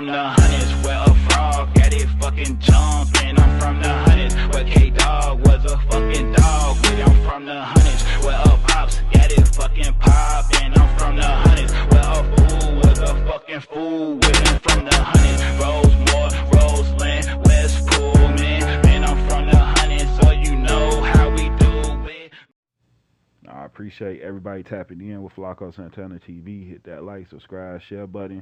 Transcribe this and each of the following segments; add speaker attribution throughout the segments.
Speaker 1: from the hundreds where a frog got it fucking jumping. I'm from the hundreds where K-Dog was a fucking dog. I'm from the hundreds where a pops got it fucking poppin'. I'm from the hundreds where a fool was a fucking fool with him. From the hundreds, Rosemore, Roseland, West Pullman. Man, I'm from the hundreds, so you know how we do it.
Speaker 2: I appreciate everybody tapping in with Flacco Santana TV. Hit that like, subscribe, share button.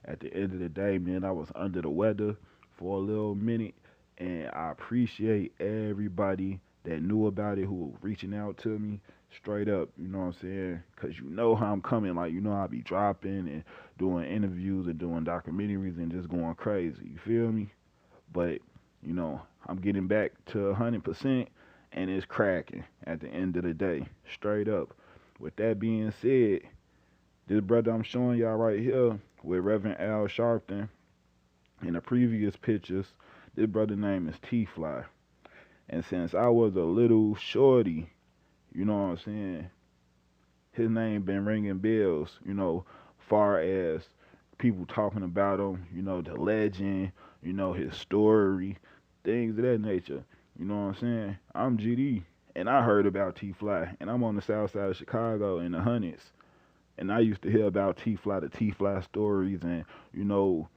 Speaker 2: At the end of the day, man, I was under the weather for a little minute, and I appreciate everybody that knew about it, who were reaching out to me straight up, you know what I'm saying? Because you know how I'm coming. Like, you know, I be dropping and doing interviews and doing documentaries and just going crazy, you feel me? But, you know, I'm getting back to 100%, and it's cracking at the end of the day, straight up. With that being said, this brother I'm showing y'all right here with Reverend Al Sharpton, in the previous pictures, this brother name is T.W.O. And since I was a little shorty, you know what I'm saying, his name been ringing bells, you know, far as people talking about him, you know, the legend, you know, his story, things of that nature. You know what I'm saying? I'm GD, and I heard about T.W.O, and I'm on the south side of Chicago in the hundreds. And I used to hear about T.W.O, the T.W.O stories, and, you know,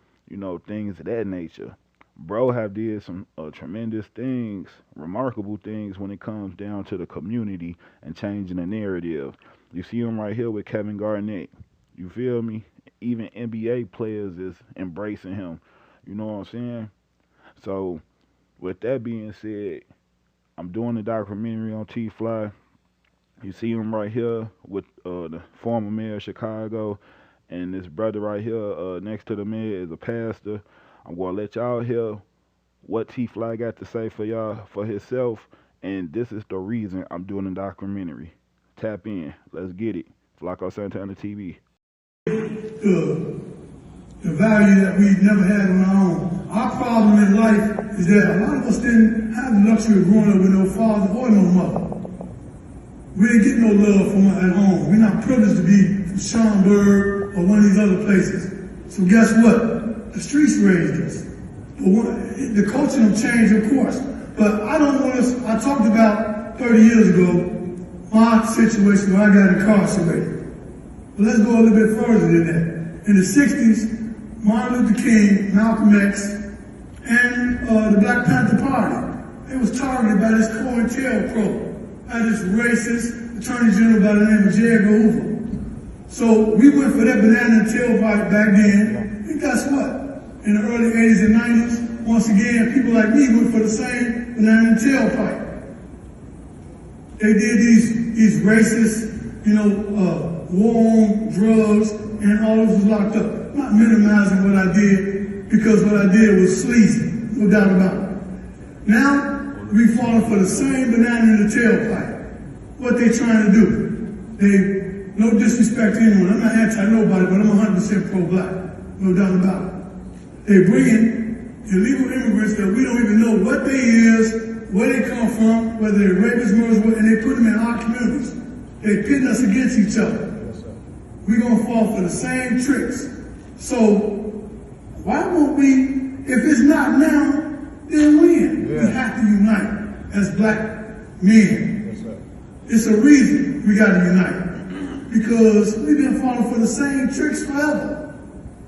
Speaker 2: things of that nature. Bro have did some tremendous things, remarkable things when it comes down to the community and changing the narrative. You see him right here with Kevin Garnett. You feel me? Even NBA players is embracing him. You know what I'm saying? So, with that being said, I'm doing a documentary on T.W.O. You see him right here with the former mayor of Chicago, and this brother right here next to the mayor is a pastor. I'm going to let y'all hear what T.W.O got to say for y'all, for himself, and this is the reason I'm doing a documentary. Tap in. Let's get it. Flacco Santana TV.
Speaker 3: The value that we've never had on our own. Our problem in life is that a lot of us didn't have the luxury of growing up with no father or no mother. We didn't get no love from at home. We're not privileged to be from Schaumburg or one of these other places. So guess what? The streets raised us. But the culture will change, of course. But I don't want us, I talked about 30 years ago, my situation where I got incarcerated. But let's go a little bit further than that. In the 60s, Martin Luther King, Malcolm X, and the Black Panther Party, they was targeted by this COINTELPRO, by this racist attorney general by the name of J. Edgar Hoover. So we went for that banana and tailpipe back then, and guess what? In the early 80s and 90s, once again, people like me went for the same banana and tailpipe. They did these racist, you know, war on drugs, and all of us was locked up. I'm not minimizing what I did, because what I did was sleazy, no doubt about it. Now, we falling for the same banana in the tailpipe. What they trying to do? No disrespect to anyone. I'm not anti-nobody, but I'm 100% pro-black. No doubt about it. They bringing illegal immigrants that we don't even know what they is, where they come from, whether they're rapists, murderers, and they put them in our communities. They pitting us against each other. We're going to fall for the same tricks. So, why won't we, if it's not now, then when? Yeah. We have to unite as black men. Yes, sir. It's a reason we got to unite. Because we've been falling for the same tricks forever.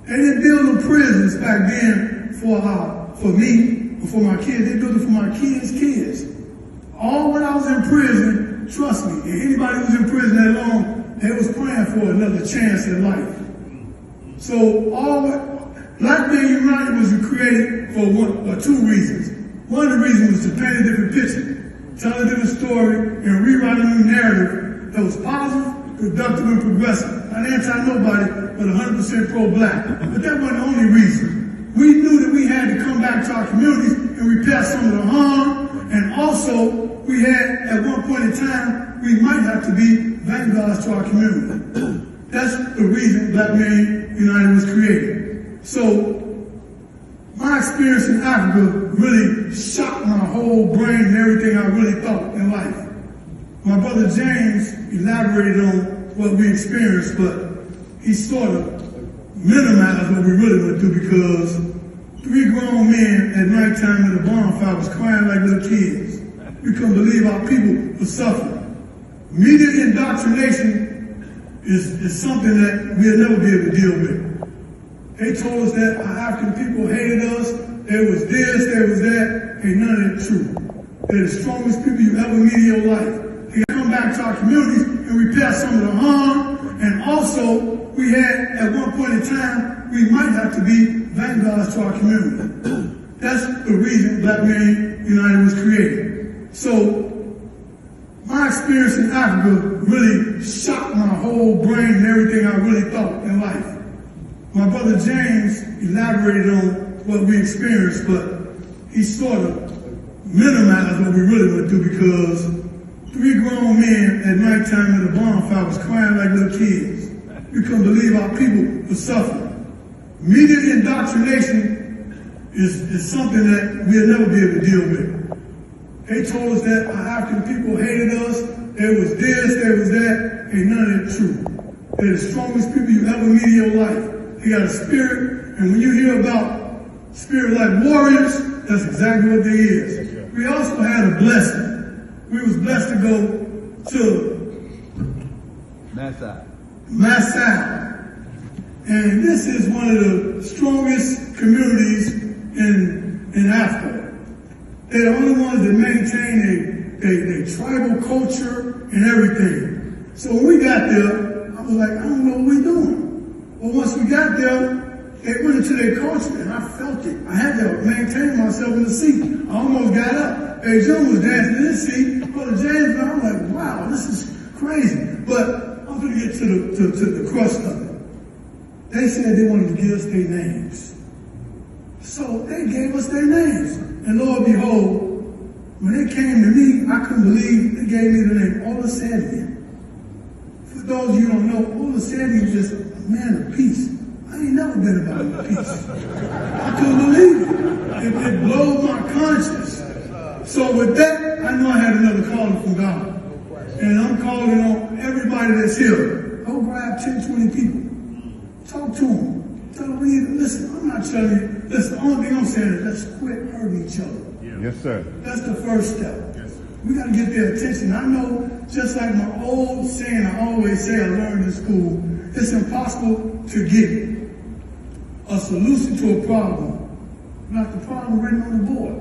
Speaker 3: They didn't build no prisons back then for me or for my kids. They built it for my kids' kids. All when I was in prison, trust me, and anybody who was in prison that long, they was praying for another chance in life. So all Black Men United was created for one or two reasons. One of the reasons was to paint a different picture, tell a different story, and rewrite a new narrative that was positive, productive, and progressive. Not anti-nobody, but 100% pro-black. But that wasn't the only reason. We knew that we had to come back to our communities and repair some of the harm, and also we had, at one point in time, we might have to be vanguards to our community. That's the reason Black Men United was created. So, my experience in Africa really shocked my whole brain and everything I really thought in life. My brother James elaborated on what we experienced, but he sort of minimize what we really went through, because 3 grown men at nighttime at a bonfire was crying like little kids. We couldn't believe our people were suffering. Media indoctrination is something that we'll never be able to deal with. They told us that our African people hated us, there was this, there was that. Ain't none of that true. They're the strongest people you ever meet in your life. They come back to our communities and repair some of the harm. And also, we had, at one point in time, we might have to be vanguards to our community. That's the reason Black Men United was created. So, my experience in Africa really shocked my whole brain and everything I really thought in life. My brother James elaborated on what we experienced, but he sort of minimized what we really went through, because 3 grown men at nighttime at a bonfire was crying like little kids. We couldn't believe our people were suffering. Media indoctrination is something that we'll never be able to deal with. They told us that our African people hated us, there was this, there was that. Ain't none of that true. They're the strongest people you ever meet in your life. They got a spirit, and when you hear about spirit like warriors, that's exactly what they is. We also had a blessing. We was blessed to go to Maasai. And this is one of the strongest communities in Africa. They're the only ones that maintain a tribal culture and everything. So when we got there, I was like, I don't know what we're doing. But once we got there, they went into their culture, and I felt it. I had to maintain myself in the seat. I almost got up. Hey, John was dancing in his seat. Brother James, I'm like, wow, this is crazy. But I'm going to get to the crust of it. They said they wanted to give us their names. So they gave us their names. And lo and behold, when they came to me, I couldn't believe they gave me the name Olusegun. For those of you who don't know, Olusegun is just a man of peace. I ain't never been about peace. I couldn't believe it. It blew my conscience. So with that, I know I had another calling from God. And I'm calling on everybody that's here. Go grab 10, 20 people. Talk to them. Tell them, listen, I'm not telling you. Listen, the only thing I'm saying is let's quit hurting each other.
Speaker 2: Yes, sir.
Speaker 3: That's the first step. Yes. We got to get their attention. I know, just like my old saying I always say I learned in school, it's impossible to get a solution to a problem, not the problem written on the board.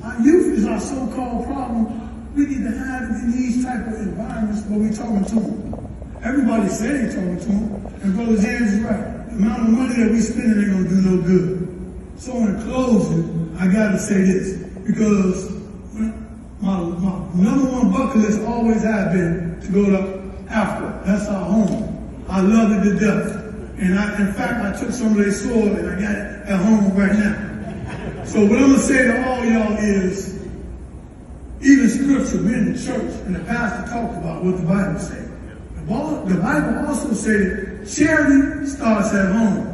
Speaker 3: Our youth is our so-called problem. We need to have them in these type of environments where we're talking to them. Everybody say they're talking to them, and Brother James is right. The amount of money that we spending ain't gonna do no good. So in closing, I gotta say this, because my number one bucket list always has been to go to Africa. That's our home. I love it to death. And in fact, I took some of their soil and I got it at home right now. So what I'm gonna say to all y'all is, even scripture, we're in the church, and the pastor talked about what the Bible says. The Bible also says charity starts at home.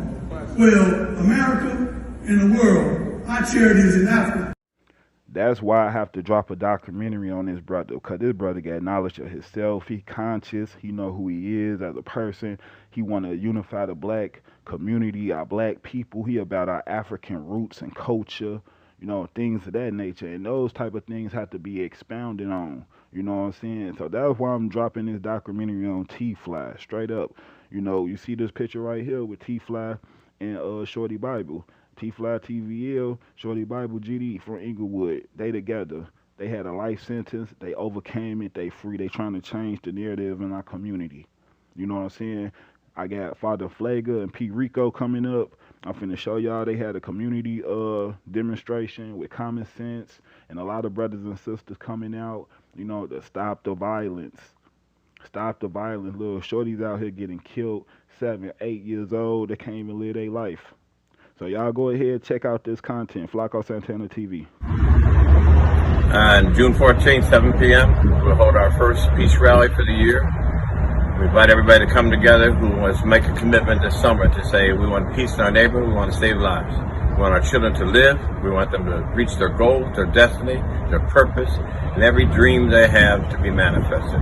Speaker 3: Well, America and the world, our charity is in Africa.
Speaker 2: That's why I have to drop a documentary on this brother, because this brother got knowledge of himself. He conscious. He know who he is as a person. He want to unify the black community, our black people. He about our African roots and culture, you know, things of that nature. And those type of things have to be expounded on, you know what I'm saying? So that's why I'm dropping this documentary on T.W.O, straight up. You know, you see this picture right here with T.W.O and Shorty Bible. T.W.O, T.W.O, Shorty Bible, GD from Inglewood. They together. They had a life sentence. They overcame it. They free. They trying to change the narrative in our community. You know what I'm saying? I got Father Flaga and P. Rico coming up. I'm finna show y'all they had a community demonstration with common sense and a lot of brothers and sisters coming out, you know, to stop the violence. Stop the violence. Little shorties out here getting killed, 7, 8 years old. They can't even live their life. So y'all go ahead, check out this content, Flacco Santana TV.
Speaker 4: On June 14th, 7 p.m., we'll hold our first peace rally for the year. We invite everybody to come together who wants to make a commitment this summer to say we want peace in our neighborhood, we want to save lives. We want our children to live, we want them to reach their goals, their destiny, their purpose, and every dream they have to be manifested.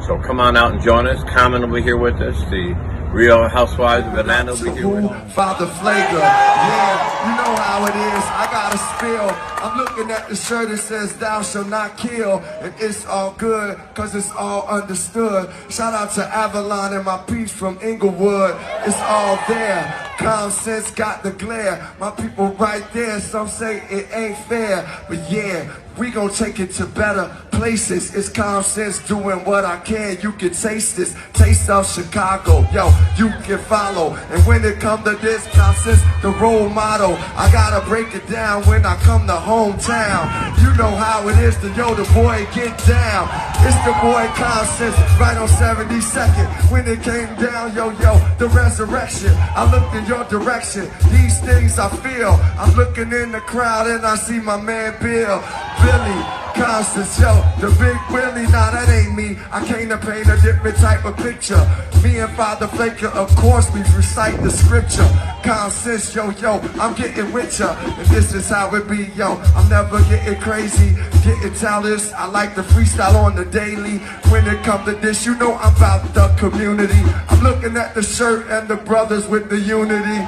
Speaker 4: So come on out and join us. Common will be here with us. The Real Housewives of Atlanta. We here with
Speaker 5: Father Flager, yeah, you know how it is. I got a spill. I'm looking at the shirt, it says thou shalt not kill. And it's all good, cause it's all understood. Shout out to Avalon and my peeps from Inglewood. It's all there. Common sense got the glare. My people right there, some say it ain't fair. But yeah, we gon' take it to better places. It's common sense doing what I can. You can taste this. Taste of Chicago. Yo, you can follow. And when it come to this common sense, the role model, I gotta break it down when I come to hometown. You know how it is to yo, the boy get down. It's the boy common sense right on 72nd. When it came down, yo, the resurrection. I looked in your direction. These things I feel. I'm looking in the crowd and I see my man Bill. Billy, Constance, yo, the big Willie, nah, that ain't me. I came to paint a different type of picture. Me and Father Flaker, of course, we recite the scripture. Constance, yo, I'm getting with ya. And this is how it be, yo. I'm never getting crazy, getting talents. I like to freestyle on the daily. When it comes to this, you know I'm about the community. I'm looking at the shirt and the brothers with the unity.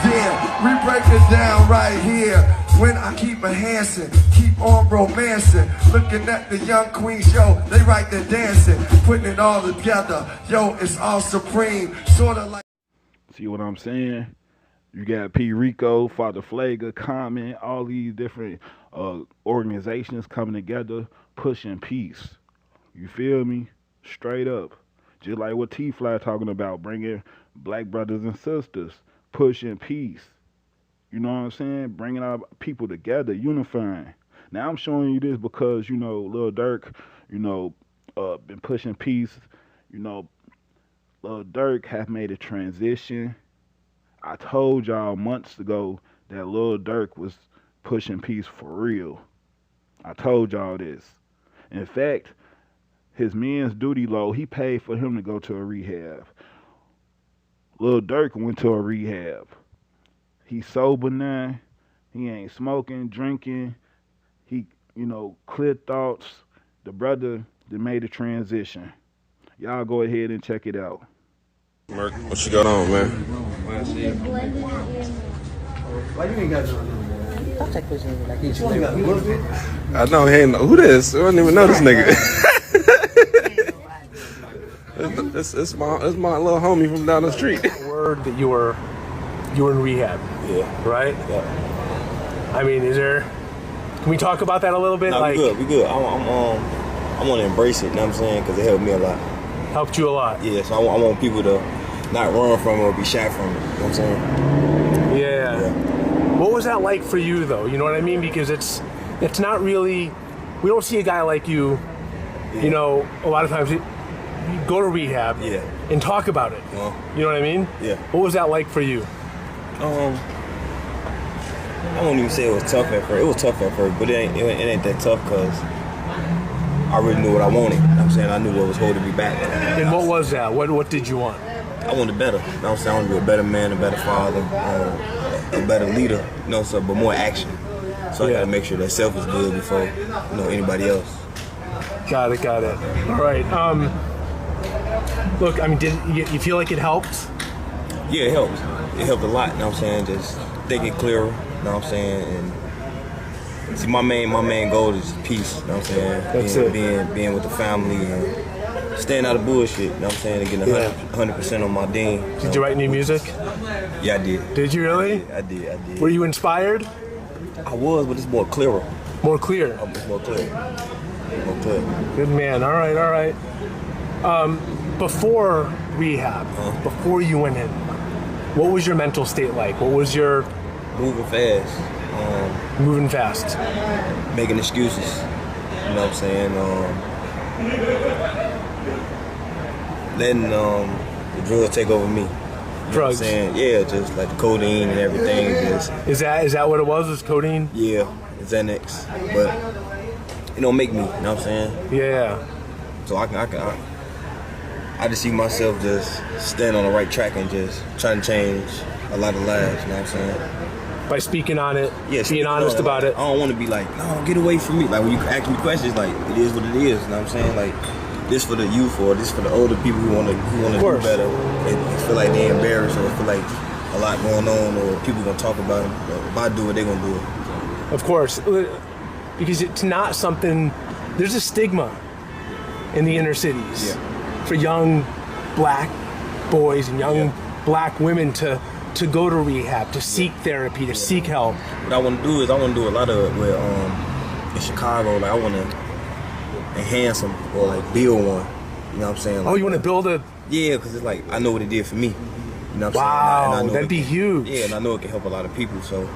Speaker 5: Yeah, we break it down right here. When I keep enhancing, keep on romancing. Looking at the young queens, yo, they right there dancing. Putting it all together, yo, it's all supreme. Sorta like.
Speaker 2: See what I'm saying? You got P. Rico, Father Flager, Common, all these different organizations coming together, pushing peace. You feel me? Straight up. Just like what T.W.O talking about, bringing black brothers and sisters, pushing peace. You know what I'm saying? Bringing our people together, unifying. Now, I'm showing you this because, you know, Lil Durk, you know, been pushing peace. You know, Lil Durk have made a transition. I told y'all months ago that Lil Durk was pushing peace for real. I told y'all this. In fact, his men's duty low, he paid for him to go to a rehab. Lil Durk went to a rehab. He's sober now. He ain't smoking, drinking. He, you know, clear thoughts. The brother that made a transition. Y'all go ahead and check it out.
Speaker 6: Merc, what you got on, man?
Speaker 7: Why you ain't got no? Don't take pictures like this. You only got a little bit.
Speaker 6: I know he ain't know who this. I don't even know this nigga. It's my little homie from down the street.
Speaker 8: Word that you were in rehab.
Speaker 9: Yeah.
Speaker 8: Right?
Speaker 9: Yeah.
Speaker 8: I mean, can we talk about that a little bit?
Speaker 9: No,
Speaker 8: like,
Speaker 9: we good. I want to embrace it, you know what I'm saying? Because it helped me a lot.
Speaker 8: Helped you a lot.
Speaker 9: Yeah, so I want people to not run from it or be shy from it, you know what I'm saying?
Speaker 8: Yeah. What was that like for you, though? You know what I mean? Because it's not really, we don't see a guy like you, you know, a lot of times you go to rehab and talk about it. You know what I mean?
Speaker 9: Yeah.
Speaker 8: What was that like for you?
Speaker 9: I won't even say it was tough at first. It was tough at first, but it ain't that tough because I really knew what I wanted. You know what I'm saying? I knew what was holding me back.
Speaker 8: And what was that? What did you want?
Speaker 9: I wanted better. You know what I'm saying? I want to be a better man, a better father, a better leader, you know, so, but more action. So I got to make sure that self is good before, you know, anybody else.
Speaker 8: Got it. All right. Look, I mean, did you feel like it helped?
Speaker 9: Yeah, it helped. It helped a lot, you know what I'm saying? Just thinking clearer, you know what I'm saying? And see, my main goal is peace, you know what I'm saying? Being with the family and staying out of bullshit, you know what I'm saying? And getting 100% on my dean.
Speaker 8: Did you write new music?
Speaker 9: Yeah, I did.
Speaker 8: Did you really?
Speaker 9: I did.
Speaker 8: Were you inspired?
Speaker 9: I was, but it's more clearer.
Speaker 8: More clear?
Speaker 9: It's more clear.
Speaker 8: Good man. All right. Before rehab, before you went in, what was your mental state like? What was your...
Speaker 9: Moving fast.
Speaker 8: Moving fast.
Speaker 9: Making excuses. You know what I'm saying? Letting the drugs take over me. You
Speaker 8: Drugs?
Speaker 9: Know what I'm saying? Yeah, just like the codeine and everything. Just
Speaker 8: Is that what it was? Was codeine?
Speaker 9: Yeah, Xanax. But it don't make me, you know what I'm saying?
Speaker 8: Yeah.
Speaker 9: So I just see myself just staying on the right track and just trying to change a lot of lives, you know what I'm saying?
Speaker 8: By speaking on it,
Speaker 9: yeah,
Speaker 8: being honest about it.
Speaker 9: I don't want to be like, no, get away from me. Like when you ask me questions, like it is what it is, you know what I'm saying? Like this for the youth or this for the older people who want to do better. feel like they're embarrassed or feel like a lot going on or people gonna talk about them. But if I do it, they're gonna do it.
Speaker 8: Of course, because it's not something. There's a stigma in the inner cities for young black boys and young black women to go to rehab, to seek therapy, to seek help.
Speaker 9: What I want to do is I want to do a lot of it with in Chicago. Like I want to enhance them or like build one. You know what I'm saying? Like,
Speaker 8: oh, you want to build a?
Speaker 9: Yeah, because it's like I know what it did for me. You know what I'm saying?
Speaker 8: Wow,
Speaker 9: and I know
Speaker 8: that'd be huge.
Speaker 9: Yeah, and I know it can help a lot of people. So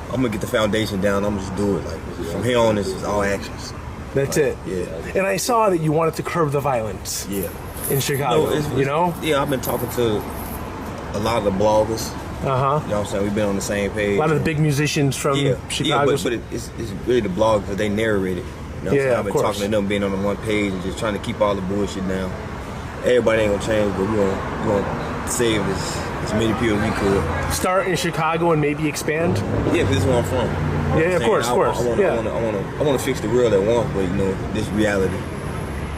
Speaker 9: I'm gonna get the foundation down. I'm gonna just do it. Like from here on, it's just all actions.
Speaker 8: That's
Speaker 9: like,
Speaker 8: it.
Speaker 9: Yeah.
Speaker 8: And I saw that you wanted to curb the violence.
Speaker 9: Yeah.
Speaker 8: In Chicago, you know?
Speaker 9: Yeah, I've been talking to a lot of the bloggers. You know what I'm saying? We've been on the same page.
Speaker 8: A lot of the big musicians from Chicago.
Speaker 9: Yeah, but it's really the bloggers that they narrate it. You know what I'm saying? I've been talking to them, being on the one page and just trying to keep all the bullshit down. Everybody ain't gonna change, but we're gonna save as many people as we could. Start in Chicago and maybe expand? Yeah, because this is where I'm from. Yeah, of course, of course. I want to fix the world at once, but you know, this reality.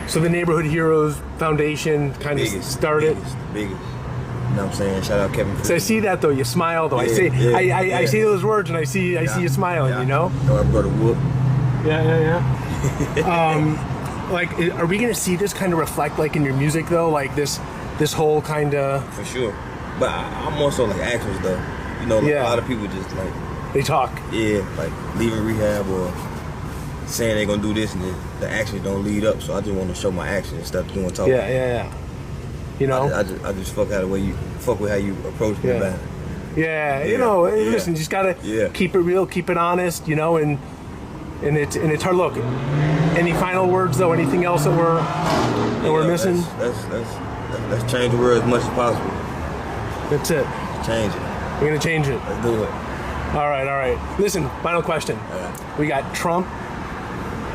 Speaker 9: So the Neighborhood Heroes Foundation kind of started. Biggest. You know what I'm saying? Shout out Kevin. So I see that though. You smile though. I see those words and I see you smiling. You know. Our brother Whoop. Yeah. Like, are we gonna see this kind of reflect like in your music though? Like this whole kind of. For sure. But I'm more so like actors though. You know, like a lot of people just like. They talk. Yeah, like leaving rehab or saying they're gonna do this and the actions don't lead up. So I just want to show my actions instead of doing talking. Yeah. You know, I just fuck with how you approach me about it. Yeah, you know, listen, you just gotta keep it real, keep it honest, you know, and it's hard. Look, any final words though? Anything else that we're missing? Let's change the world as much as possible. That's it. Change it. We're gonna change it. Let's do it. All right. Listen, final question. We got Trump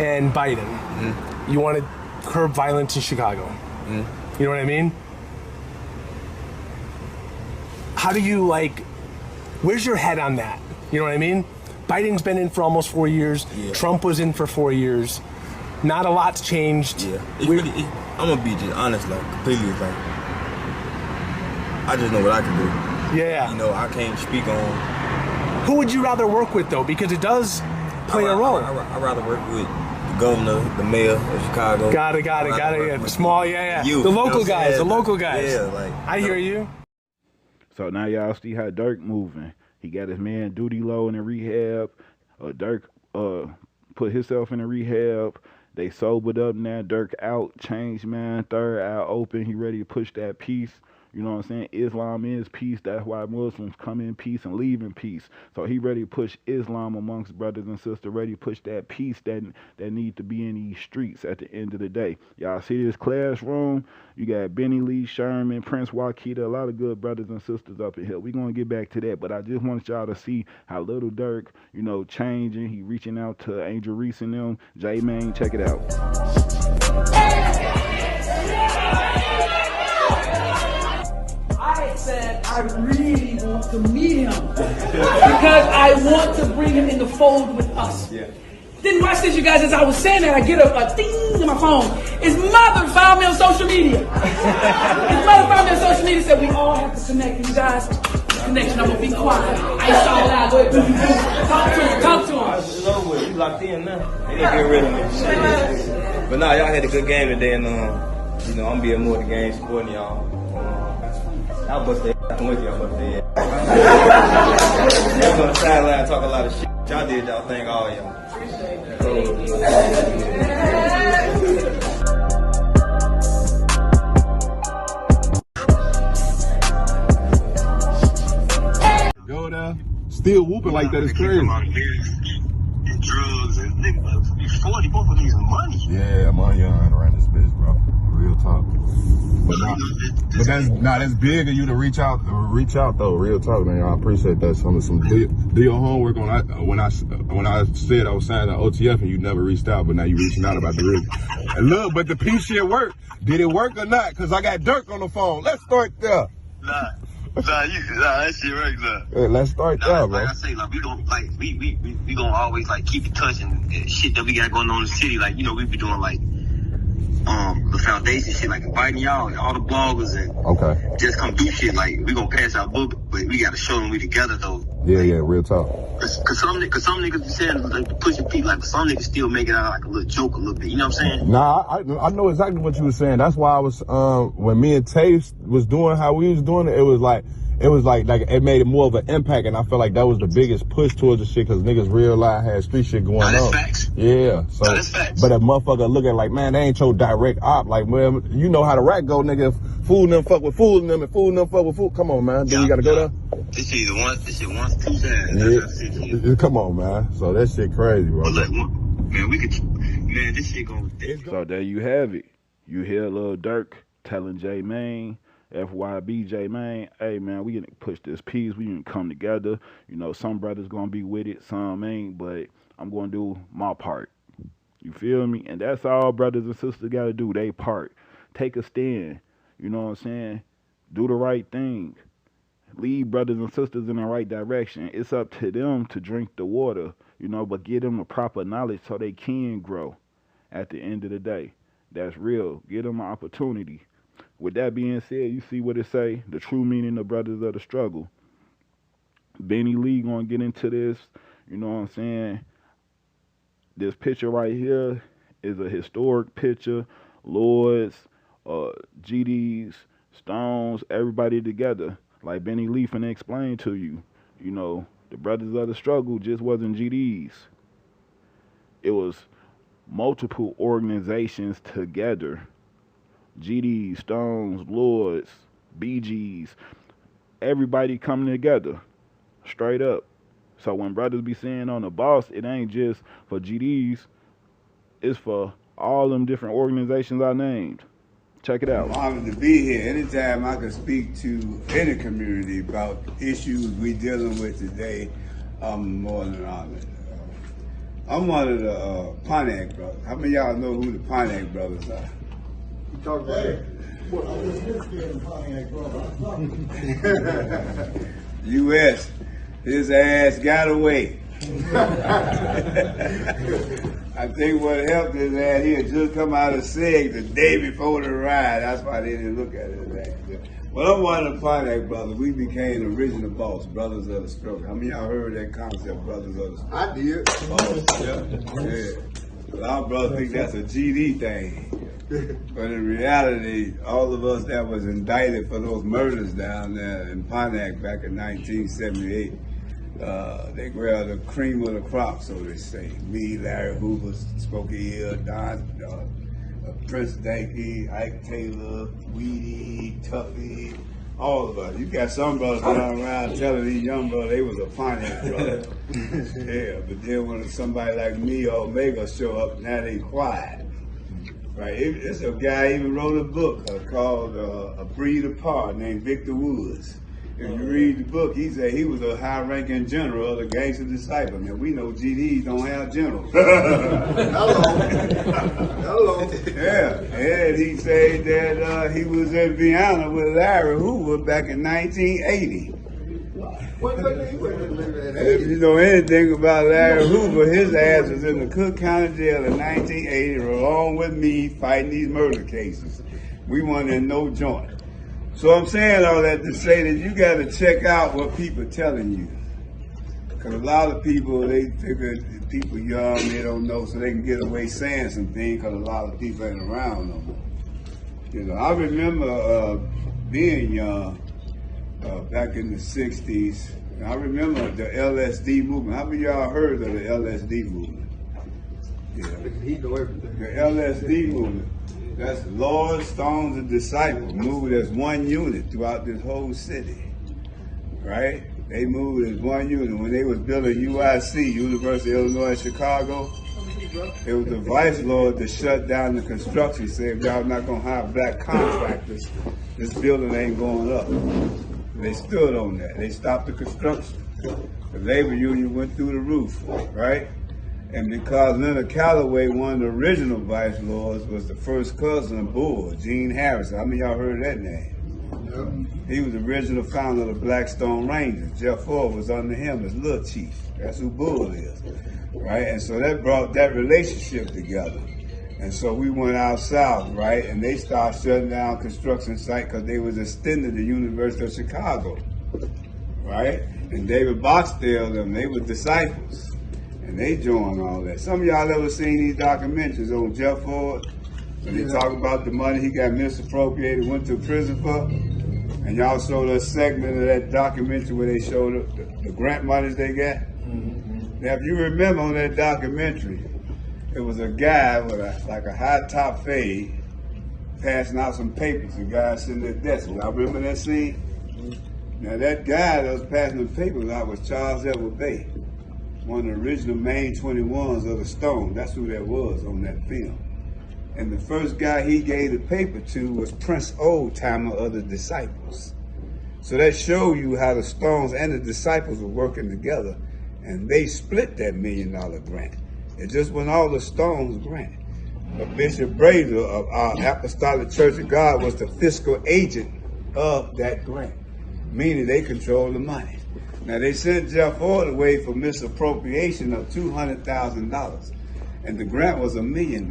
Speaker 9: and Biden. Mm-hmm. You want to curb violence in Chicago. Mm-hmm. You know what I mean? How do you where's your head on that? You know what I mean? Biden's been in for almost 4 years. Yeah. Trump was in for 4 years. Not a lot's changed. Yeah. I'm going to be just honest, completely, I just know what I can do. Yeah. You know, I can't speak on... Who would you rather work with, though? Because it does play a role. I'd rather work with the governor, the mayor of Chicago. Got it. Yeah. Small, you, the local guys, Yeah, I hear you.
Speaker 2: So now y'all see how Durk moving. He got his man Duty Low in the rehab. Durk put himself in the rehab. They sobered up now. Durk out, changed man, third eye open. He ready to push that peace. You know what I'm saying? Islam is peace. That's why Muslims come in peace and leave in peace. So he ready to push Islam amongst brothers and sisters, ready to push that peace that need to be in these streets at the end of the day. Y'all see this classroom? You got Benny Lee, Sherman, Prince Wakita, a lot of good brothers and sisters up in here. We're going to get back to that, but I just want y'all to see how little Durk, you know, changing. He reaching out to Angel Reese and them. J-Man, check it out.
Speaker 10: I said I really want to meet him because I want to bring him in the fold with us. Yeah. Then watch this, you guys. As I was saying that, I get a ding in my phone. His mother found me on social media. His mother found me on social media. Said we all have to connect. You guys, connection. I'm gonna be quiet. I ain't all out. Go ahead, talk to him. It's over with. You locked in now. They didn't get rid of me. But nah, y'all had a good game today, and you know I'm being more of the game, supporting y'all. I'll bust their ass. I'm with y'all, bust their ass. Y'all on the sideline talk a lot of shit. Y'all did y'all thing, all y'all.
Speaker 11: Go there, still whooping like that is crazy. And drugs and niggas, 40 both of these money. Yeah, money around this bitch, bro. Real talk. But that's big of you to reach out though. Real talk, man. I appreciate that. Do your homework on when I said I was signing the OTF and you never reached out, but now you reaching out about the real. And look, but the piece shit worked. Did it work or not? Cause I got Durk on the phone. Let's start there. Nah, that shit right now. Yeah, let's start there, bro. Like I say, we don't we gonna always keep in touch and shit that we got going on in the city. We be doing
Speaker 12: the foundation shit, like inviting y'all, all the bloggers and just come do shit. Like we gonna pass our book, but we gotta show them we together though.
Speaker 11: Yeah, yeah, real talk.
Speaker 12: Cause some niggas be saying like pushing people, like some niggas still make it out like a little joke a little bit. You know what I'm saying?
Speaker 11: Nah, I know exactly what you were saying. That's why I was when me and Taves was doing how we was doing it, it was like it made it more of an impact, and I feel like that was the biggest push towards the shit because niggas realized had street shit going on.
Speaker 12: That's facts.
Speaker 11: Yeah, so
Speaker 12: that's facts.
Speaker 11: But a motherfucker look at like, man, they ain't your direct op. Like, man, you know how the rap go, nigga. Fooling them fuck with fooling them, and fooling them fuck with fool. Come on, man. Then you gotta go there.
Speaker 12: This shit once, two times.
Speaker 11: Yeah. Come on, man. So that shit crazy, bro.
Speaker 12: But look, man, this shit gonna.
Speaker 2: So there you have it. You hear Lil Durk telling J Mane, FYB J Mane, hey man, we gonna push this piece. We gonna come together. You know, some brothers gonna be with it, some ain't, but I'm gonna do my part. You feel me? And that's all brothers and sisters gotta do. They part. Take a stand. You know what I'm saying? Do the right thing. Lead brothers and sisters in the right direction. It's up to them to drink the water, you know, but give them the proper knowledge so they can grow at the end of the day. That's real. Give them an opportunity. With that being said, you see what it say, the true meaning of brothers of the struggle. Benny Lee gonna get into this, you know what I'm saying? This picture right here is a historic picture. Lords, GDs, Stones, everybody together. Like Benny Lee finna explain to you, you know, the brothers of the struggle just wasn't GDs. It was multiple organizations together. GDs, Stones, Lords, BGs, everybody coming together, straight up. So when brothers be saying on the boss, it ain't just for GDs, it's for all them different organizations I named. Check it out.
Speaker 13: I'm honored to be here. Anytime I can speak to any community about issues we dealing with today, I'm more than honored. I'm one of the Pontiac brothers. How many of y'all know who the Pontiac brothers are? You talk about it. U.S. His ass got away. I think what helped is that he had just come out of SIG the day before the ride. That's why they didn't look at it as that. Well, I'm one of the Pontiac brothers. We became the original boss, brothers of the struggle. How many of y'all heard that concept, brothers of the struggle? I did. Oh, yeah. Well, our brothers think that's a GD thing. But in reality, all of us that was indicted for those murders down there in Pontiac back in 1978, they grabbed the cream of the crop, so they say. Me, Larry Hoover, Smokey Hill, Don, Prince Danke, Ike Taylor, Weedy, Tuffy, all of us. You got some brothers running around telling these young brothers they was a Pontiac brother. Yeah, but then when somebody like me or Omega show up, now they quiet. Right, it's a guy even wrote a book called A Breed Apart named Victor Woods. If you read the book, he said he was a high-ranking general of the Gangster Disciple. Now, we know GDs don't have generals. Hello. Yeah, and he said that he was in Vienna with Larry Hoover back in 1980. If you know anything about Larry Hoover, his ass was in the Cook County Jail in 1980 along with me fighting these murder cases. We weren't in no joint. So I'm saying all that to say that you got to check out what people are telling you. Because a lot of people, they figure people young, they don't know, so they can get away saying some things because a lot of people ain't around no more. You know, I remember being young back in the 60s. I remember the LSD movement. How many of y'all heard of the LSD movement? Yeah. He know everything. The LSD movement. That's Lord, Stones, and Disciples moved as one unit throughout this whole city, right? They moved as one unit. When they was building UIC, University of Illinois Chicago, it was the vice lord that shut down the construction, said, y'all not gonna hire black contractors, this building ain't going up. They stood on that. They stopped the construction. The labor union went through the roof, right? And because Leonard Calloway, one of the original vice lords, was the first cousin of Bull, Gene Harrison. How many of y'all heard that name? Yeah. He was the original founder of the Blackstone Rangers. Jeff Ford was under him as Little Chief. That's who Bull is, right? And so that brought that relationship together. And so we went out south, right? And they started shutting down construction site because they was extending the University of Chicago, right? And David Boxdale, they were disciples. And they joined all that. Some of y'all ever seen these documentaries on Jeff Ford? When they talk about the money he got misappropriated, went to prison for? And y'all showed a segment of that documentary where they showed the grant monies they got? Now, if you remember on that documentary, it was a guy with a high top fade passing out some papers. The guy sitting at the desk. Y'all remember that scene? Now that guy that was passing the papers out was Charles Edward Bay, one of the original main 21s of the Stone. That's who that was on that film. And the first guy he gave the paper to was Prince Oldtimer of the Disciples. So that showed you how the Stones and the Disciples were working together, and they split that $1 million grant. It just wasn't all the Stones grant. But Bishop Brazier of our Apostolic Church of God was the fiscal agent of that grant, meaning they control the money. Now they sent Jeff Ford away for misappropriation of $200,000, and the grant was $1 million.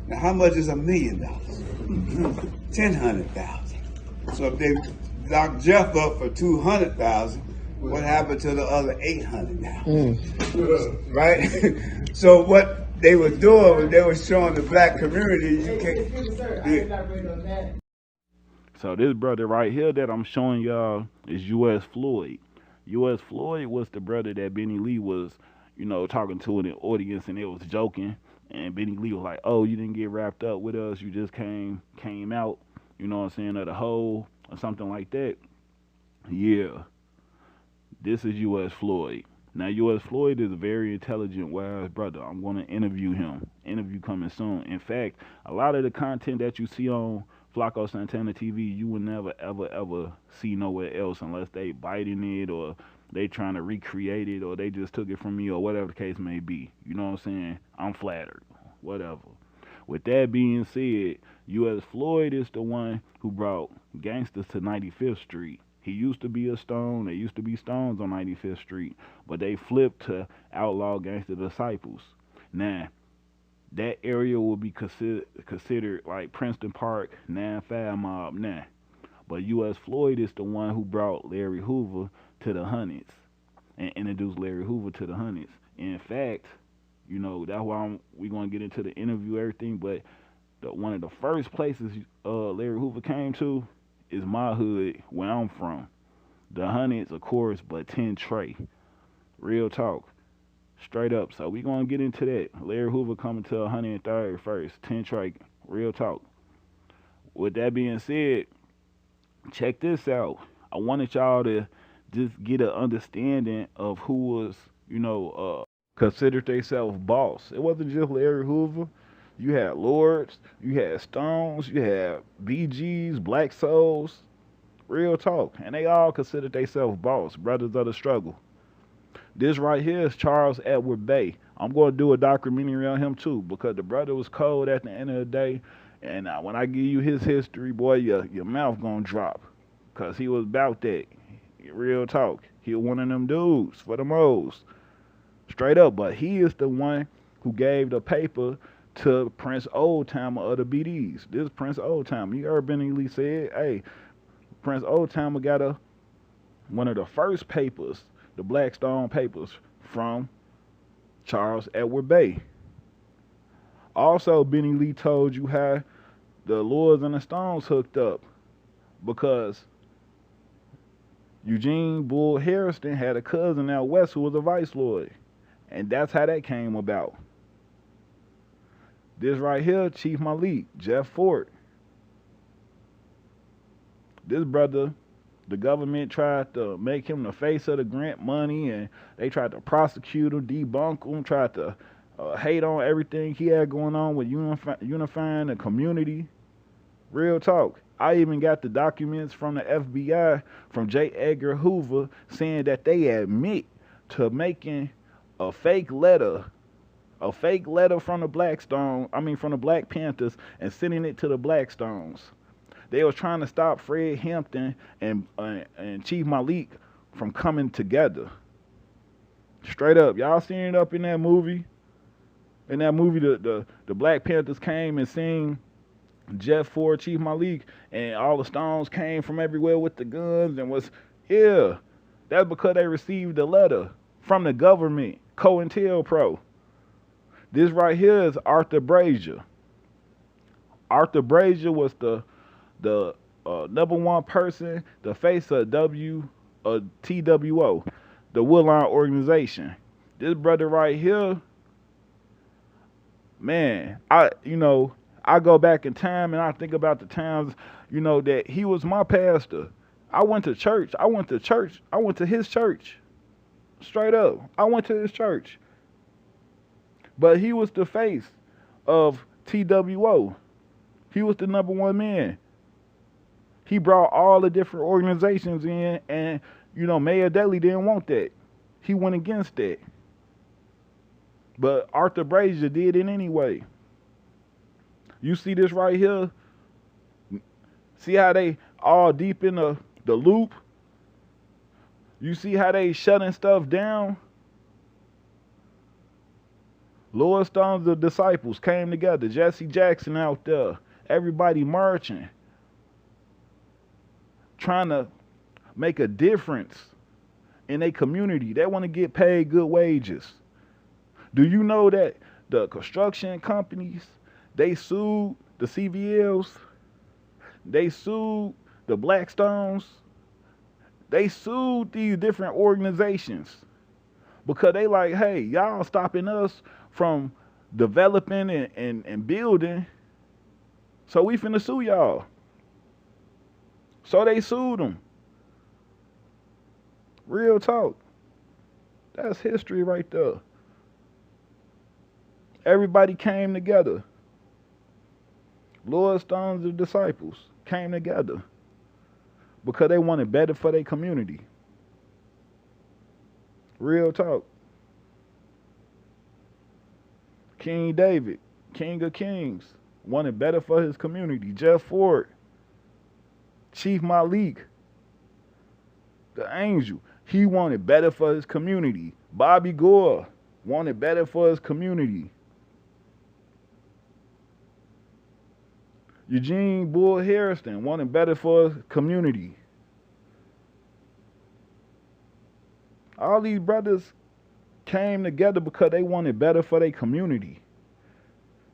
Speaker 13: Now how much is $1 million? $1,000,000. So if they locked Jeff up for $200,000, what happened to the other $800,000? Right? So what they were doing was they were showing the black community
Speaker 2: So this brother right here that I'm showing y'all is U.S. Floyd. U.S. Floyd was the brother that Benny Lee was, talking to in the audience, and it was joking. And Benny Lee was like, "Oh, you didn't get wrapped up with us. You just came out, of the hole or something like that." Yeah. This is U.S. Floyd. Now, U.S. Floyd is a very intelligent, wise brother. I'm going to interview him. Interview coming soon. In fact, a lot of the content that you see on Flacco Santana TV, you will never, ever, ever see nowhere else unless they biting it or they trying to recreate it or they just took it from me or whatever the case may be. You know what I'm saying? I'm flattered. Whatever. With that being said, U.S. Floyd is the one who brought gangsters to 95th Street. He used to be a Stone. There used to be Stones on 95th Street, but they flipped to Outlaw Gangster Disciples. Now, that area will be considered like Princeton Park, 9-5 mob now. But U.S. Floyd is the one who brought Larry Hoover to the Hundreds and introduced Larry Hoover to the Hundreds. In fact, that's why we're going to get into the interview, everything, but one of the first places Larry Hoover came to is my hood, where I'm from. The Hundreds, of course, but 10 Trey. Real talk. Straight up. So we going to get into that. Larry Hoover coming to 103rd first. 10 Trey. Real talk. With that being said, check this out. I wanted y'all to just get an understanding of who was, considered themselves boss. It wasn't just Larry Hoover. You had Lords, you had Stones, you had BGs, Black Souls, real talk. And they all considered themselves boss, brothers of the struggle. This right here is Charles Edward Bay. I'm going to do a documentary on him too, because the brother was cold at the end of the day. And when I give you his history, boy, your mouth going to drop. Because he was about that. Real talk. He was one of them dudes for the most. Straight up. But he is the one who gave the paper to Prince Oldtimer of the BDs. This is Prince Oldtimer. You heard Benny Lee said, hey, Prince Oldtimer got one of the first papers, the Black Stone papers, from Charles Edward Bay. Also, Benny Lee told you how the Lords and the Stones hooked up because Eugene Bull Harrison had a cousin out west who was a vice lord. And that's how that came about. This right here, Chief Malik, Jeff Fort. This brother, the government tried to make him the face of the grant money, and they tried to prosecute him, debunk him, tried to hate on everything he had going on with unifying the community. Real talk. I even got the documents from the FBI from J. Edgar Hoover saying that they admit to making a fake letter from the from the Black Panthers and sending it to the Blackstones. They was trying to stop Fred Hampton and Chief Malik from coming together. Straight up. Y'all seen it up in that movie? In that movie, the Black Panthers came and seen Jeff Ford, Chief Malik, and all the Stones came from everywhere with the guns and was, yeah, that's because they received a letter from the government, COINTELPRO. This right here is Arthur Brazier. Arthur Brazier was the #1 person, the face of T.W.O, the Woodline organization. This brother right here, man, I go back in time and I think about the times, that he was my pastor. I went to church. I went to his church. Straight up. I went to his church. But he was the face of T.W.O. He was the #1 man. He brought all the different organizations in, and, Mayor Daley didn't want that. He went against that. But Arthur Brazier did it anyway. You see this right here? See how they all deep in the loop? You see how they shutting stuff down? Lord Stone's the disciples came together. Jesse Jackson out there. Everybody marching. Trying to make a difference in their community. They want to get paid good wages. Do you know that the construction companies, they sued the CVLs, they sued the Blackstones, they sued these different organizations because they like, hey, y'all stopping us from developing and building, so we finna sue y'all. So they sued them. Real talk. That's history right there. Everybody came together. Lord Stone's the disciples came together because they wanted better for their community. Real talk. King David, King of Kings, wanted better for his community. Jeff Ford, Chief Malik, the angel, he wanted better for his community. Bobby Gore wanted better for his community. Eugene Bull Harrison wanted better for his community. All these brothers came together because they wanted better for their community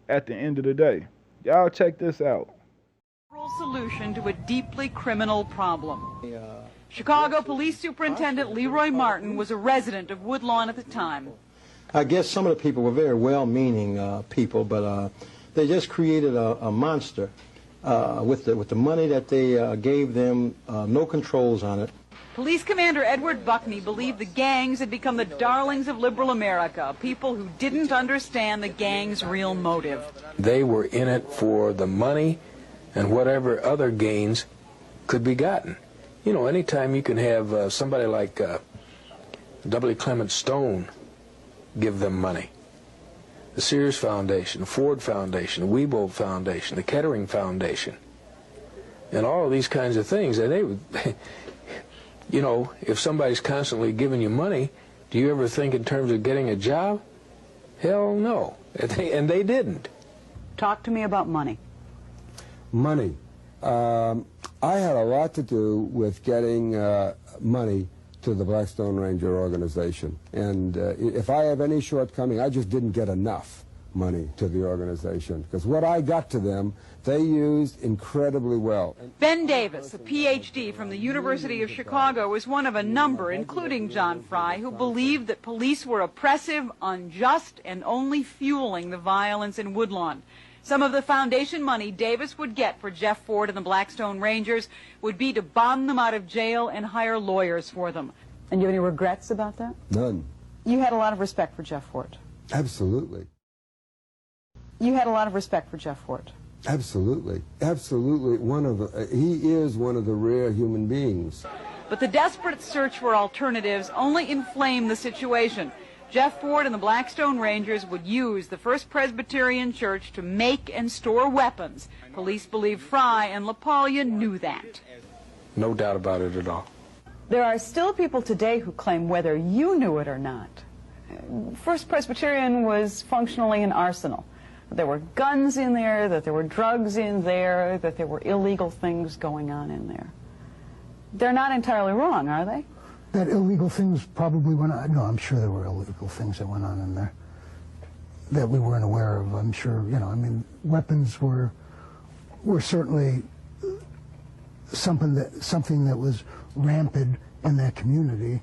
Speaker 2: at the end of the day. Y'all check this out.
Speaker 14: Solution to a deeply criminal problem. Chicago Police Superintendent Leroy Martin was a resident of Woodlawn at the time.
Speaker 15: I guess some of the people were very well-meaning people, but they just created a monster with the money that they gave them, no controls on it.
Speaker 14: Police Commander Edward Buckney believed the gangs had become the darlings of liberal America, people who didn't understand the gangs' real motive.
Speaker 16: They were in it for the money and whatever other gains could be gotten. You know, anytime you can have somebody like W. Clement Stone give them money, the Sears Foundation, the Ford Foundation, the Weibo Foundation, the Kettering Foundation, and all of these kinds of things, and they would... You know, if somebody's constantly giving you money, do you ever think in terms of getting a job? Hell no. And they didn't.
Speaker 14: Talk to me about money.
Speaker 17: Money. I had a lot to do with getting money to the Blackstone Ranger organization. And if I have any shortcoming, I just didn't get enough money to the organization. Because what I got to them, they used incredibly well.
Speaker 14: Ben Davis, a Ph.D. from the University of Chicago, was one of a number, including John Fry, who believed that police were oppressive, unjust, and only fueling the violence in Woodlawn. Some of the foundation money Davis would get for Jeff Ford and the Blackstone Rangers would be to bond them out of jail and hire lawyers for them. And you have any regrets about that?
Speaker 17: None.
Speaker 14: You had a lot of respect for Jeff Ford.
Speaker 17: Absolutely.
Speaker 14: You had a lot of respect for Jeff Ford.
Speaker 17: Absolutely. Absolutely. He is one of the rare human beings.
Speaker 14: But the desperate search for alternatives only inflamed the situation. Jeff Ford and the Blackstone Rangers would use the First Presbyterian Church to make and store weapons. Police believe Fry and LaPaglia knew that.
Speaker 16: No doubt about it at all.
Speaker 14: There are still people today who claim, whether you knew it or not, First Presbyterian was functionally an arsenal. There were guns in there, that there were drugs in there, that there were illegal things going on in there. They're not entirely wrong, are they?
Speaker 18: That illegal things probably went on. No, I'm sure there were illegal things that went on in there that we weren't aware of. I'm sure, you know, I mean, weapons were certainly something that was rampant in that community.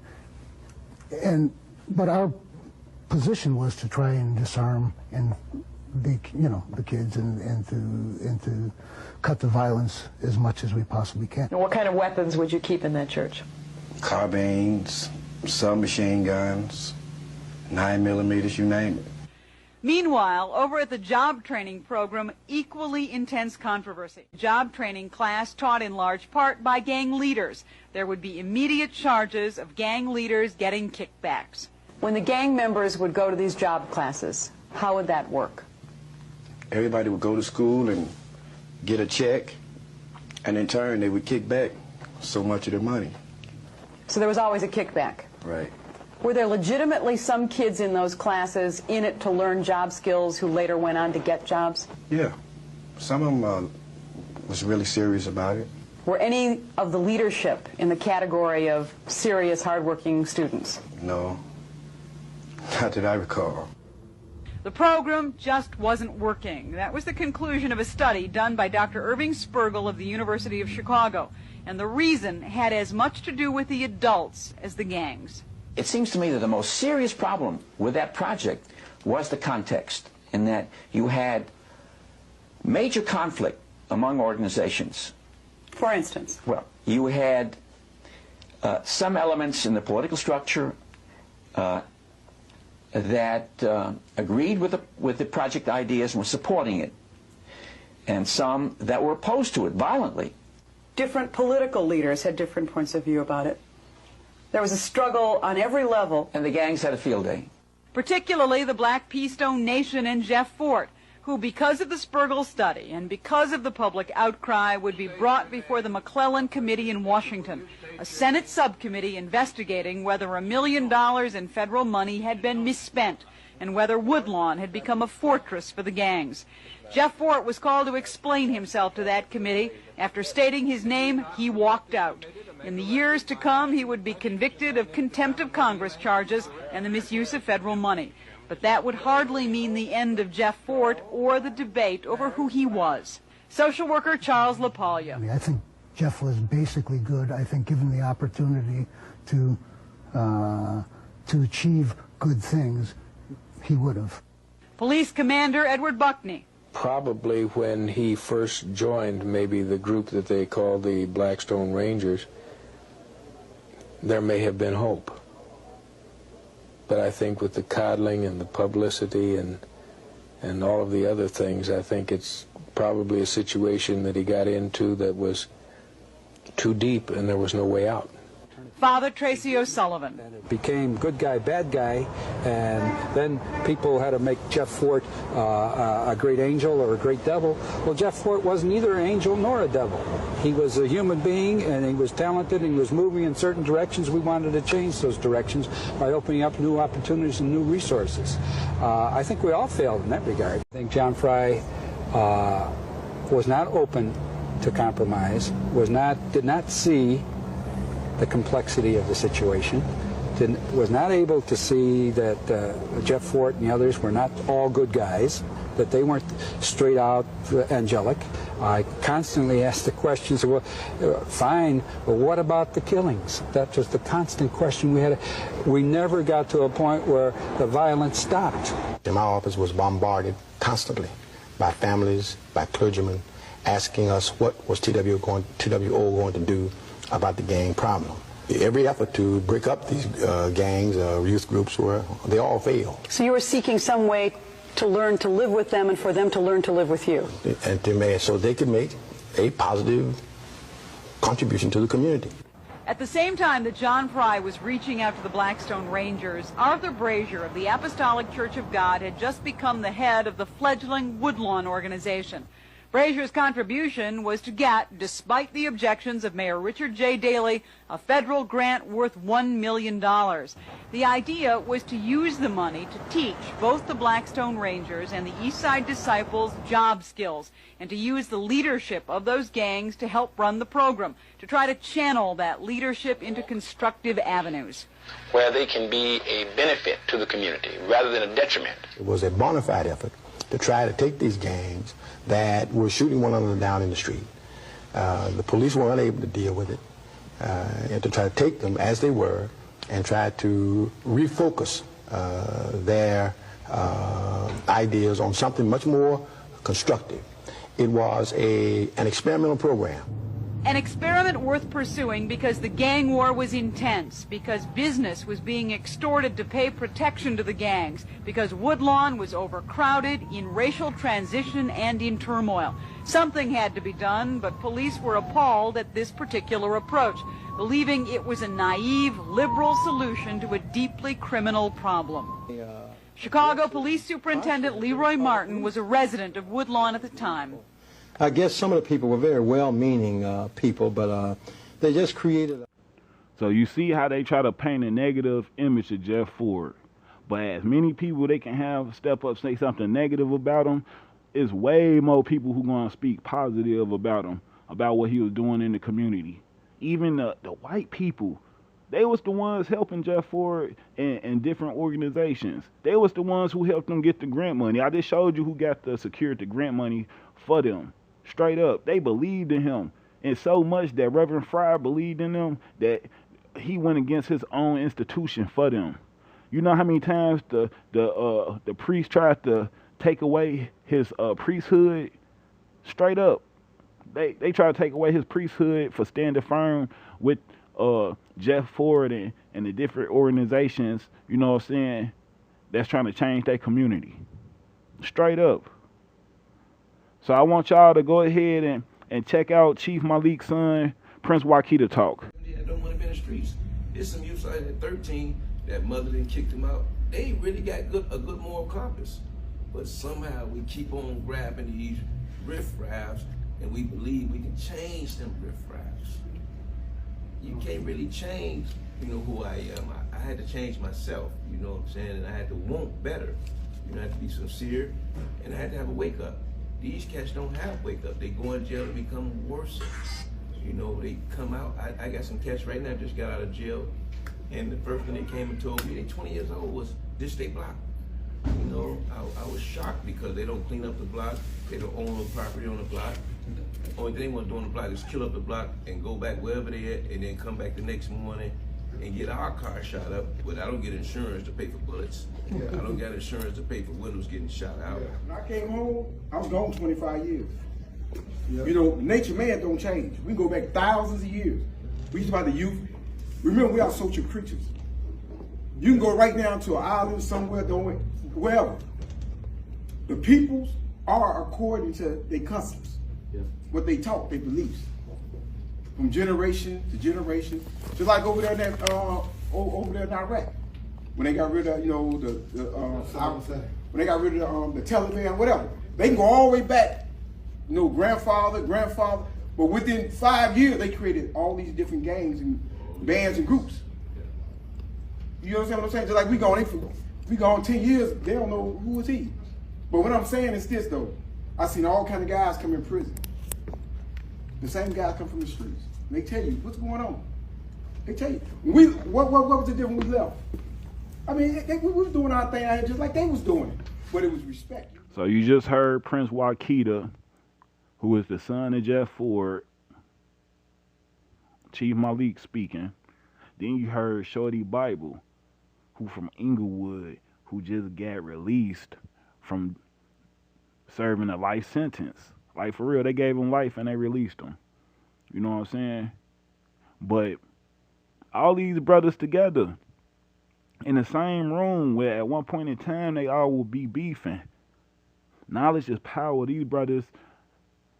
Speaker 18: But our position was to try and disarm and the kids and to cut the violence as much as we possibly can.
Speaker 14: And what kind of weapons would you keep in that church?
Speaker 19: Carbines, submachine guns, 9mm, you name it.
Speaker 14: Meanwhile, over at the job training program, equally intense controversy. Job training class taught in large part by gang leaders. There would be immediate charges of gang leaders getting kickbacks. When the gang members would go to these job classes, how would that work?
Speaker 19: Everybody would go to school and get a check, and in turn they would kick back so much of their money.
Speaker 14: So there was always a kickback.
Speaker 19: Right.
Speaker 14: Were there legitimately some kids in those classes in it to learn job skills who later went on to get jobs?
Speaker 19: Yeah. Some of them was really serious about it.
Speaker 14: Were any of the leadership in the category of serious, hardworking students?
Speaker 19: No. Not that I recall.
Speaker 14: The program just wasn't working. That was the conclusion of a study done by Dr. Irving Spergel of the University of Chicago. And the reason had as much to do with the adults as the gangs.
Speaker 20: It seems to me that the most serious problem with that project was the context, in that you had major conflict among organizations.
Speaker 14: For instance?
Speaker 20: Well, you had some elements in the political structure that agreed with the project ideas and were supporting it, and some that were opposed to it violently.
Speaker 14: Different political leaders had different points of view about it. There was a struggle on every level.
Speaker 20: And the gangs had a field day.
Speaker 14: Particularly the Black Pea Stone Nation and Jeff Fort, who, because of the Spergel study and because of the public outcry, would be brought before the McClellan Committee in Washington, a Senate subcommittee investigating whether $1 million in federal money had been misspent and whether Woodlawn had become a fortress for the gangs. Jeff Fort was called to explain himself to that committee. After stating his name, he walked out. In the years to come, he would be convicted of contempt of Congress charges and the misuse of federal money. But that would hardly mean the end of Jeff Fort or the debate over who he was. Social worker Charles LaPaglia.
Speaker 18: I think Jeff was basically good. I think given the opportunity to achieve good things, he would have.
Speaker 14: Police Commander Edward Buckney.
Speaker 16: Probably when he first joined maybe the group that they called the Blackstone Rangers, there may have been hope. But I think with the coddling and the publicity and all of the other things, I think it's probably a situation that he got into that was too deep and there was no way out.
Speaker 14: Father Tracy O'Sullivan.
Speaker 21: Became good guy, bad guy, and then people had to make Jeff Fort a great angel or a great devil. Well, Jeff Fort wasn't either an angel nor a devil. He was a human being, and he was talented, and he was moving in certain directions. We wanted to change those directions by opening up new opportunities and new resources. I think we all failed in that regard. I think John Fry was not open to compromise, did not see the complexity of the situation, was not able to see that Jeff Fort and the others were not all good guys, that they weren't straight out angelic. I constantly asked the questions, well, fine, but what about the killings? That was the constant question we had. We never got to a point where the violence stopped.
Speaker 22: My office was bombarded constantly by families, by clergymen, asking us what was T.W.O going to do about the gang problem. Every effort to break up these gangs, youth groups, they all failed.
Speaker 14: So you were seeking some way to learn to live with them and for them to learn to live with you?
Speaker 22: And so they could make a positive contribution to the community.
Speaker 14: At the same time that John Fry was reaching out to the Blackstone Rangers, Arthur Brazier of the Apostolic Church of God had just become the head of the fledgling Woodlawn organization. Frazier's contribution was to get, despite the objections of Mayor Richard J. Daley, a federal grant worth $1 million. The idea was to use the money to teach both the Blackstone Rangers and the Eastside Disciples job skills, and to use the leadership of those gangs to help run the program, to try to channel that leadership into constructive avenues,
Speaker 22: where they can be a benefit to the community rather than a detriment. It was a bona fide effort to try to take these gangs that were shooting one another down in the street. The police were unable to deal with it, and to try to take them as they were and try to refocus their ideas on something much more constructive. It was an experimental program.
Speaker 14: An experiment worth pursuing because the gang war was intense, because business was being extorted to pay protection to the gangs, because Woodlawn was overcrowded, in racial transition, and in turmoil. Something had to be done, but police were appalled at this particular approach, believing it was a naive, liberal solution to a deeply criminal problem. Chicago Police Superintendent Leroy Martin was a resident of Woodlawn at the time.
Speaker 15: I guess some of the people were very well-meaning people, but they just created.
Speaker 2: So you see how they try to paint a negative image of Jeff Ford, but as many people they can have step up, say something negative about him, it's way more people who gonna speak positive about him, about what he was doing in the community. Even the white people, they was the ones helping Jeff Ford and different organizations. They was the ones who helped them get the grant money. I just showed you who got the security grant money for them. Straight up, they believed in him, and so much that Reverend Fryer believed in them that he went against his own institution for them. You know how many times the priest tried to take away his priesthood? Straight up, they tried to take away his priesthood for standing firm with Jeff Ford and the different organizations. You know what I'm saying? That's trying to change their community. Straight up. So I want y'all to go ahead and check out Chief Malik's son, Prince Wakita talk.
Speaker 6: I don't want to be in the streets. There's some youth out at 13 that mother didn't kick them out. They really got a good moral compass. But somehow we keep on grabbing these riffraffs and we believe we can change them riffraffs. You can't really change, who I am. I had to change myself, you know what I'm saying? And I had to want better. I had to be sincere, and I had to have a wake up. These cats don't have wake up. They go in jail and become worse. They come out. I got some cats right now just got out of jail, and the first thing they came and told me, they 20 years old, was this they block. I was shocked because they don't clean up the block. They don't own no property on the block. Only thing they want to do on the block is kill up the block and go back wherever they at, and then come back the next morning and get our car shot up. But I don't get insurance to pay for bullets. I don't got insurance to pay for windows getting shot out.
Speaker 1: When I came home, I was gone 25 years. Nature man don't change. We go back thousands of years. We used about the youth. Remember, we are social creatures. You can go right down to an island somewhere, wherever. The peoples are according to their customs, what they taught, their beliefs, from generation to generation. Just like over there in Iraq, when they got rid of when they got rid of the Taliban, whatever. They can go all the way back, grandfather, but within 5 years they created all these different gangs and bands and groups. You understand what I'm saying? Just like we gone 10 years, they don't know who is he. But what I'm saying is this though, I seen all kind of guys come in prison. The same guys come from the streets. And they tell you what's going on. They tell you. What was the difference when we left? I mean, we was doing our thing out here just like they was doing it, but it was respect.
Speaker 2: So you just heard Prince Wakita, who is the son of Jeff Ford, Chief Malik speaking. Then you heard Shorty Bible, who from Inglewood, who just got released from serving a life sentence. Like, for real, they gave him life and they released him. You know what I'm saying? But all these brothers together in the same room where at one point in time they all will be beefing. Knowledge is power. These brothers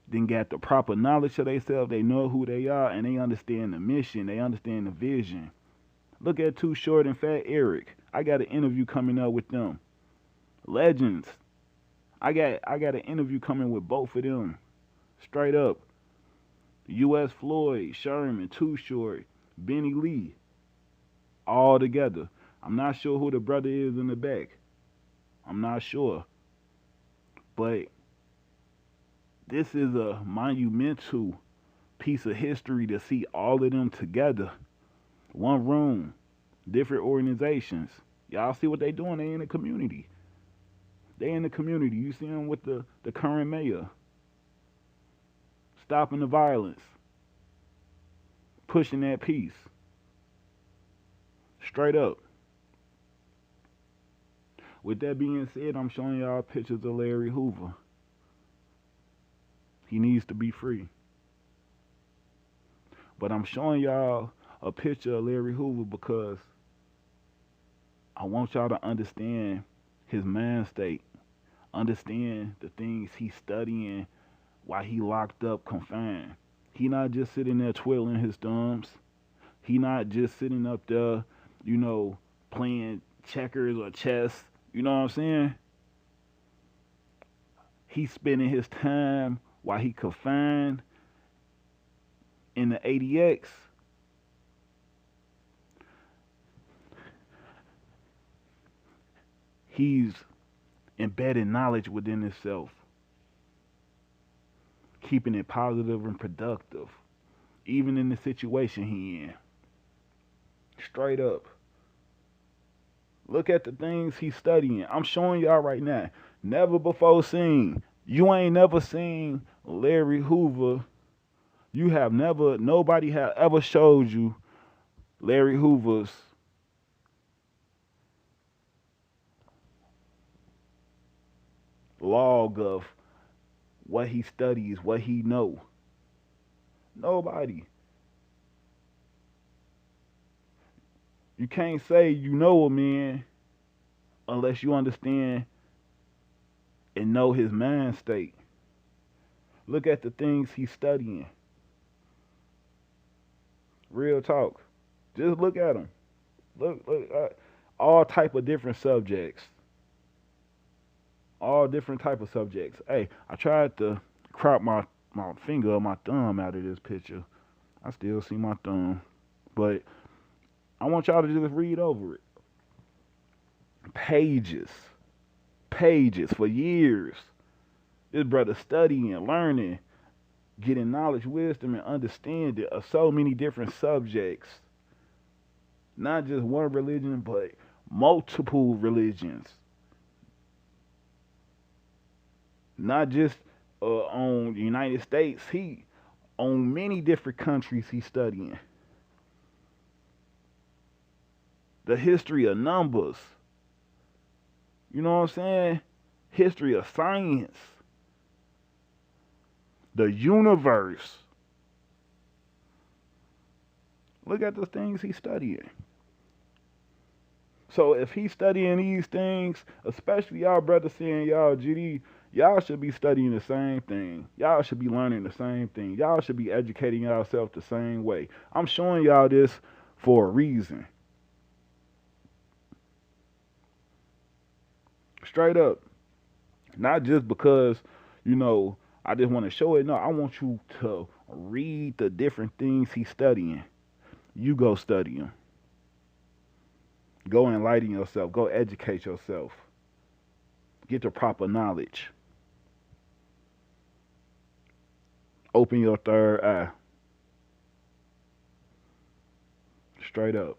Speaker 2: then got the proper knowledge of themselves. They know who they are and they understand the mission. They understand the vision. Look at Too Short and Fat Eric. I got an interview coming up with them. Legends. I got an interview coming with both of them. Straight up. U.S. Floyd, Sherman, Too Short, Benny Lee, all together. I'm not sure who the brother is in the back. I'm not sure. But this is a monumental piece of history to see all of them together. One room, different organizations. Y'all see what they doing? They in the community. They in the community. You see them with the current mayor. Stopping the violence. Pushing that peace. Straight up. With that being said, I'm showing y'all pictures of Larry Hoover. He needs to be free. But I'm showing y'all a picture of Larry Hoover because I want y'all to understand his mind state. Understand the things he's studying while he locked up, confined. He not just sitting there twiddling his thumbs. He not just sitting up there, you know, playing checkers or chess. You know what I'm saying? He's spending his time while he confined in the ADX. He's embedding knowledge within himself, keeping it positive and productive, even in the situation he in. Straight up. Look at the things he's studying. I'm showing y'all right now. Never before seen. You ain't never seen Larry Hoover. You have never, nobody have ever showed you Larry Hoover's log of what he studies, what he know. Nobody. You can't say you know a man unless you understand and know his mind state. Look at the things he's studying. Real talk. Just look at him. Look, all type of different subjects. All different type of subjects. Hey, I tried to crop my finger or my thumb out of this picture. I still see my thumb. But I want y'all to just read over it. Pages. Pages for years. This brother studying, learning, getting knowledge, wisdom, and understanding of so many different subjects. Not just one religion, but multiple religions. Not just on the United States. He on many different countries he's studying. The history of numbers. You know what I'm saying? History of science. The universe. Look at the things he's studying. So if he's studying these things, especially y'all brothers saying y'all GD, y'all should be studying the same thing. Y'all should be learning the same thing. Y'all should be educating yourself the same way. I'm showing y'all this for a reason. Straight up. Not just because, you know, I just want to show it. No, I want you to read the different things he's studying. You go study them. Go enlighten yourself. Go educate yourself. Get the proper knowledge. Open your third eye. Straight up.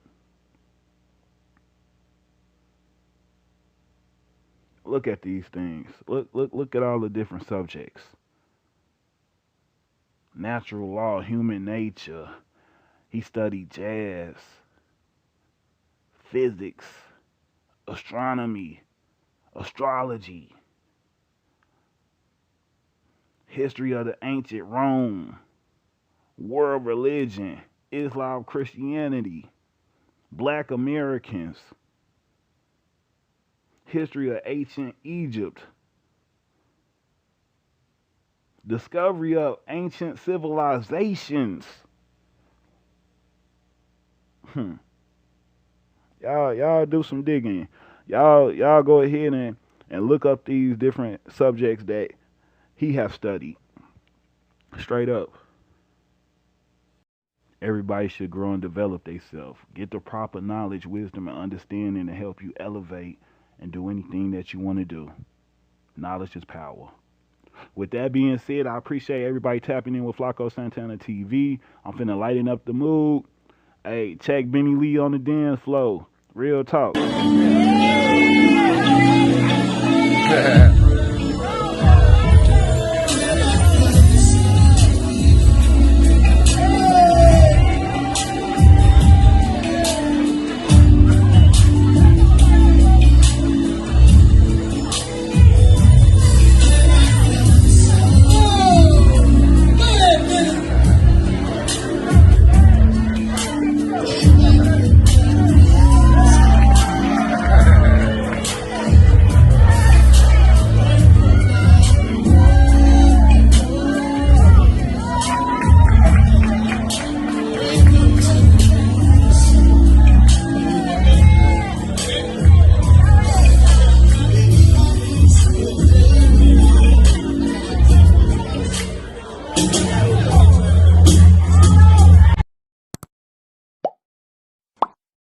Speaker 2: Look at these things. Look at all the different subjects. Natural law, human nature. He studied jazz, physics, astronomy, astrology, history of the ancient Rome, world religion, Islam, Christianity, Black Americans, history of ancient Egypt, discovery of ancient civilizations. Y'all do some digging. Y'all go ahead and look up these different subjects that he have studied. Straight up. Everybody should grow and develop themselves. Get the proper knowledge, wisdom, and understanding to help you elevate and do anything that you want to do. Knowledge is power. With that being said, I appreciate everybody tapping in with Flacco Santana TV. I'm finna lighten up the mood. Hey, check Benny Lee on the dance floor. Real talk.